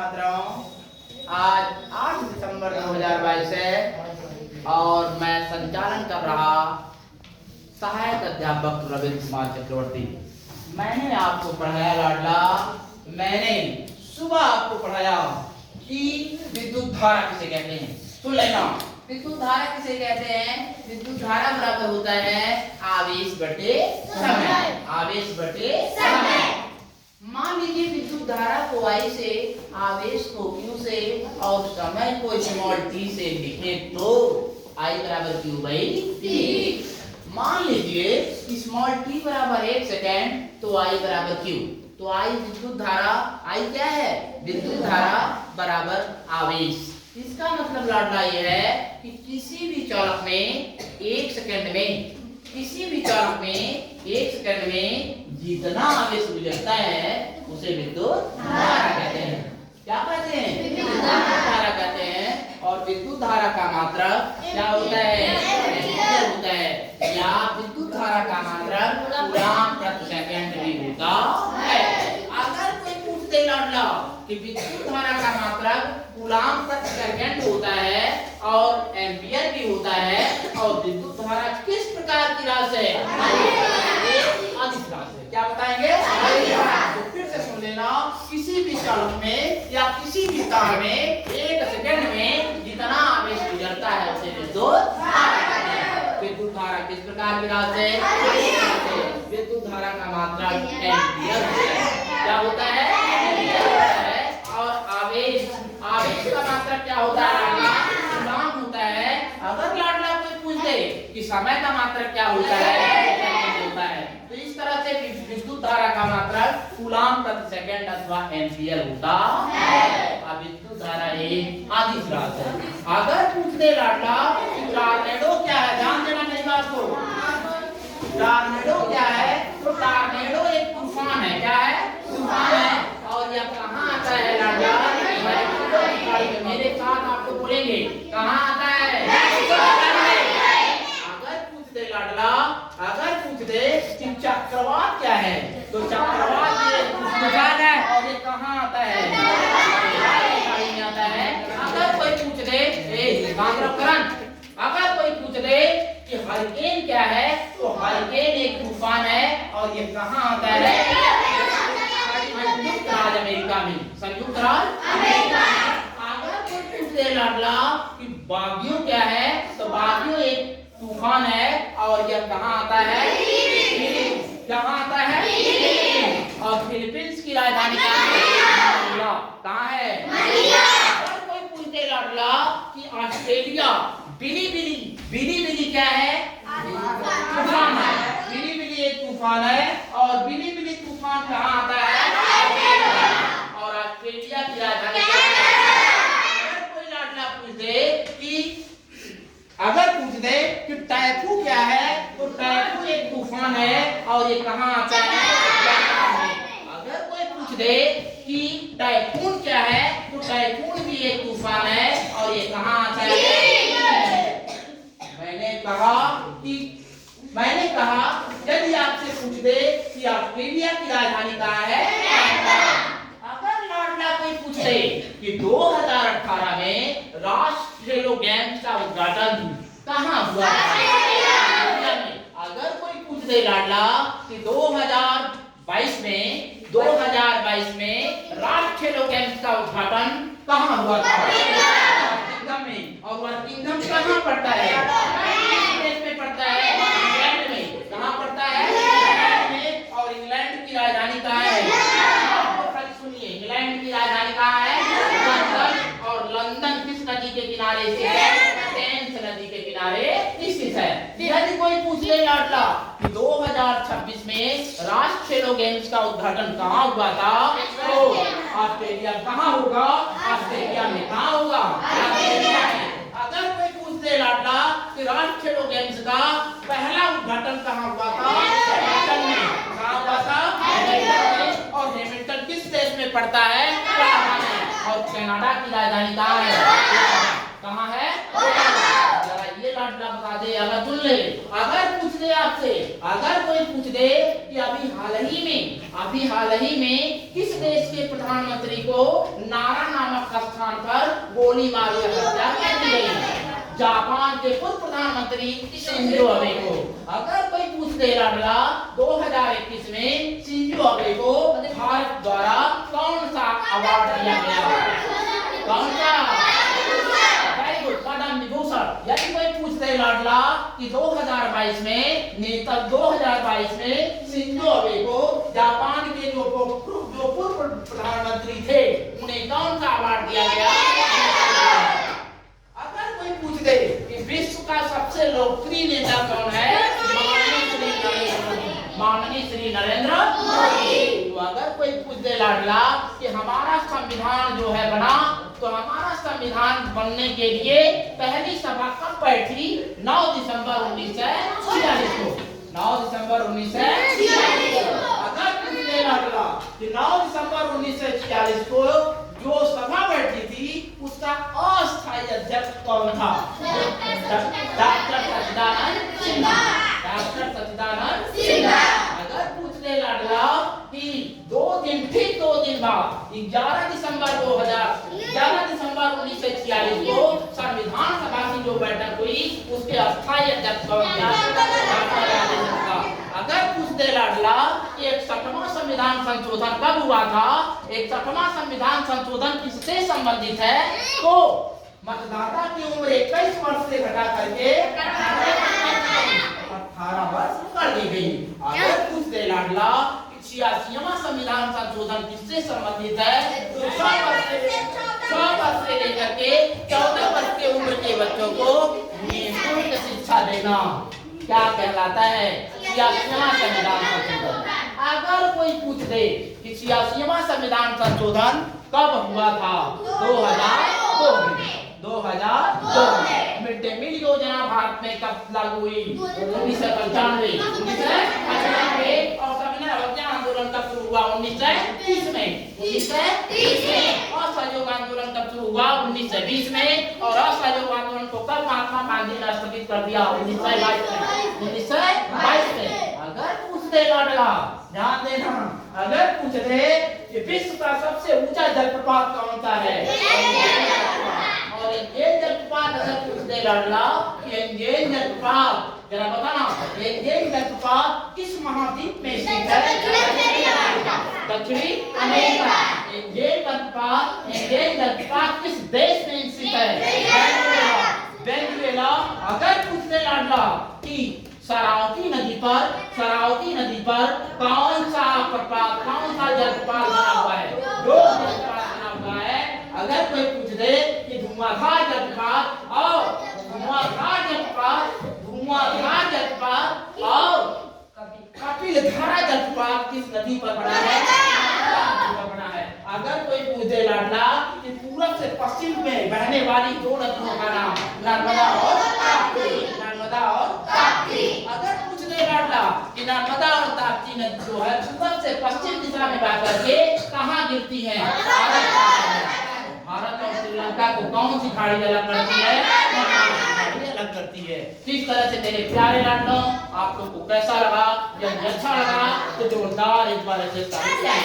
छात्रों, आज 8 दिसंबर 2022 है और मैं संचालन कर रहा सहायक अध्यापक रविंद्र कुमार चक्रवर्ती। मैंने आपको पढ़ाया लाडला, मैंने सुबह आपको पढ़ाया कि विद्युत धारा किसे कहते हैं। सुन लेना, विद्युत धारा किसे कहते हैं। विद्युत धारा बराबर होता है आवेश बटे समय। आवेश बटे समय। मान लीजिए विद्युत धारा को I से, आवेश को Q से और समय को स्मॉल t से लिखें तो I बराबर Q बाई T। मान लीजिए स्मॉल t बराबर 1 सेकेंड तो I बराबर Q। तो I विद्युत धारा, I क्या है? विद्युत धारा बराबर आवेश। इसका मतलब लाडला ये है कि किसी भी चालक में 1 सेकेंड में, किसी भी चालक में 1 सेकेंड में जितना आवेश गुजरता है उसे विद्युत धारा कहते हैं। क्या कहते हैं? विद्युत धारा कहते हैं। और विद्युत धारा का मात्रक क्या होता है? एम्पीयर होता है। या विद्युत धारा का मात्रक कूलम्ब प्रति सेकंड भी होता है। अगर कोई पूछ दे लाडला कि विद्युत धारा का मात्रक कूलम्ब प्रति सेकंड होता है और एम्पीयर भी होता है और विद्युत धारा किस प्रकार की राशि है? अदिश राशि। क्या बताएंगे? तो फिर से सुन लेना, किसी भी चालक में या किसी भी तार में 1 सेकंड में जितना आवेश गुजरता है उसे विद्युत धारा कहते हैं। विद्युत धारा किस प्रकार की राशि है? विद्युत धारा का मात्रक एम्पीयर होता है। क्या होता है? एम्पीयर होता है। और आवेश, आवेश का मात्रक क्या होता है? कूलम्ब होता है। अगर लाडला कोई पूछ दे कि समय का मात्रक क्या होता है, होता है, तो इस तरह से विद्युत धारा का मात्रक कूलम्ब प्रति सेकंड अथवा एम्पीयर होता है। अब विद्युत धारा एक अदिश राशि है। अगर पूछ दे लाडला कि टॉर्नेडो क्या है, ध्यान देना मेरी बात को। टॉर्नेडो क्या है? तो टॉर्नेडो एक तूफान है। क्या है? तूफान है। और यह कहाँ आता है लाडला? मेरे साथ आपको बोलेंगे कहाँ आता है। अगर पूछ दे लाडला, अगर पूछ दे कि चक्रवात क्या है, तो चक्रवात ये तूफान है और ये कहाँ आता है? में आता है। अगर कोई पूछ दे अगर कोई पूछ दे कि हरिकेन क्या है, तो हरिकेन एक तूफान है और ये कहाँ आता है? संयुक्त राज्य अमेरिका में। संयुक्त राज्य अमेरिका। अगर कोई पूछ दे लाडला कि बागियो क्या है, तो बागियो एक तूफान है और यह कहाँ आता है? कहाँ आता है? और फिलीपींस की राजधानी कहाँ है? कहाँ है? अगर कोई पूछते लाडला कि ऑस्ट्रेलिया बिली बिली, बिली बिली क्या है? तूफान है। बिली बिली एक तूफान है और बिली बिली तूफान कहाँ आता है? और ऑस्ट्रेलिया की राजधानी क्या है? अगर कोई लाडला पूछ दे कि, अगर पूछ दे कि टाइफू क्या है, तो टाइफू एक तूफान है और ये कहाँ आता है? अगर कोई पूछ दे कि टाइफून क्या है, तो टाइफून भी एक तूफान है और ये कहाँ आता है? मैंने कहा यदि आपसे पूछ दे कि ऑस्ट्रेलिया की राजधानी कहाँ है, अगर लाडला कोई पूछ दे कि 2018 में राष्ट्रीय खेलो गेम्स का उद्घाटन कहाँ हुआ था? अगर कोई पूछ दे लाडला कि 2022 में राष्ट्रीय खेलो गेम्स का उद्घाटन कहाँ हुआ था? किंगडम में। और वह किंगडम कहाँ पड़ता है? देश में पड़ता है, इंग्लैंड में। कहाँ पड़ता है? इंग्लैंड में। और इंग्लैंड की राजधानी कहाँ है? सुनिए, इंग्लैंड की राजधानी कहाँ है? लंदन। और लंदन किस नदी के किनारे स्थित है? टेम्स नदी के किनारे स्थित है। यदि कोई पूछ ले लाडला कि 2026 में राष्ट्रीय खेलो गेम्स का उद्घाटन कहाँ हुआ था, तो ऑस्ट्रेलिया कहाँ होगा? ऑस्ट्रेलिया में। कहाँ होगा? ऑस्ट्रेलिया में। अगर कोई पूछ ले लाडला कि राष्ट्रीय खेलो गेम्स का पहला उद्घाटन कहाँ हुआ था? हैमिल्टन में। कहाँ हुआ था? हैमिल्टन में। और हैमिल्टन किस देश में पड़ता है? कनाडा में। और कनाडा की राजधानी कहाँ है? कहाँ है? जरा ये लाडला बता दे। अगर सुन ले, अगर पूछ दे आपसे, अगर कोई पूछ दे कि अभी हाल ही में किस देश के प्रधानमंत्री को नारा गोली मारकर हत्या कर दी गई जापान के पूर्व प्रधानमंत्री शिंजो अबे को। अगर कोई पूछ दे लाडला 2021 में शिंजो अबे को भारत द्वारा कौन सा अवार्ड दिया गया? कौन सा? Very good, Padma Vibhushan. यदि कोई पूछ दे लाडला कि 2022 में शिंजो अबे को जापान के जो पूर्व प्रधानमंत्री थे उन्हें कौन सा अवार्ड दिया गया? अगर कोई पूछ दे कि विश्व का सबसे लोकप्रिय नेता कौन है? माननीय श्री नरेंद्र मोदी। तो अगर कोई पूछ दे लाडला कि हमारा संविधान जो है बना, तो हमारा संविधान बनने के लिए पहली सभा कब बैठी? 9 दिसंबर 1946 को। 9 दिसंबर 1946। अगर पूछ दे लाडला कि 9 दिसंबर 1946 को जो सभा बैठी थी उसका अस्थायी अध्यक्ष कौन था? डॉक्टर सच्चिदानंद सिन्हा। डॉक्टर सच्चिदानंद सिन्हा। अगर पूछ ले लाडला कि 2 दिन बाद 11 दिसंबर 1946 को संविधान सभा की जो बैठक हुई उसके अस्थायी अध्यक्ष कौन थे? अगर पूछ दे लाडला कि 61वां संविधान संशोधन कब हुआ था? 61वां संविधान संशोधन किससे संबंधित है? तो मतदाता की उम्र 21 वर्ष से घटा करके 18 वर्ष कर दी गई। अगर पूछ दे लाडला 86वां संविधान संशोधन किससे संबंधित है? तो 100 वर्ष से लेकर के 14 वर्ष की उम्र के बच्चों को निःशुल्क शिक्षा देना क्या कहलाता है? 86वां संविधान संशोधन। अगर कोई पूछ दे कि 86वां संविधान संशोधन कब हुआ था? 2002 में। मिड डे मील योजना भारत में कब लागू हुई? 1995। और सविनय अवज्ञा आंदोलन कब शुरू हुआ? 1930 में। 1930 में। और असहयोग आंदोलन कब शुरू हुआ? 1920 में। और असहयोग आंदोलन को कब महात्मा गांधी ने स्थगित कर दिया? 1922 में। अगर पूछ दे लाडला, ध्यान देना, अगर पूछ दे कि विश्व का सबसे ऊंचा जलप्रपात कौन सा है? और ये जलप्रपात अगर पूछ दे लाडला कि ये जलप्रपात जरा बताना, ये जलप्रपात किस महाद्वीप में स्थित है? दक्षिणी अमेरिका। ये जलप्रपात किस देश में स्थित है? वेनेजुएला। अगर पूछ दे लाडला कि शरावती नदी पर कौन सा जलप्रपात बना हुआ है? जो जलप्रपात बना हुआ है। अगर कोई पूछ दे कि धुआंधार जलप्रपात और कपिलधारा जलप्रपात किस नदी पर बना है? अगर कोई पूछ दे लाडला कि पूरब से पश्चिम में बहने वाली 2 नदियों का नाम नर्मदा और ताप्ती। अगर पूछ दे लाडला कि नर्मदा और ताप्ती नदी जो है पूरब से पश्चिम दिशा में बह करके कहाँ गिरती है? भारत और श्रीलंका को कौन सी खाड़ी अलग करती है? अलग करती है। इस तरह से मेरे प्यारे लाडलों, आप लोग को कैसा लगा? यदि अच्छा लगा तो जोरदार एक बार ऐसे ताली बजाएं।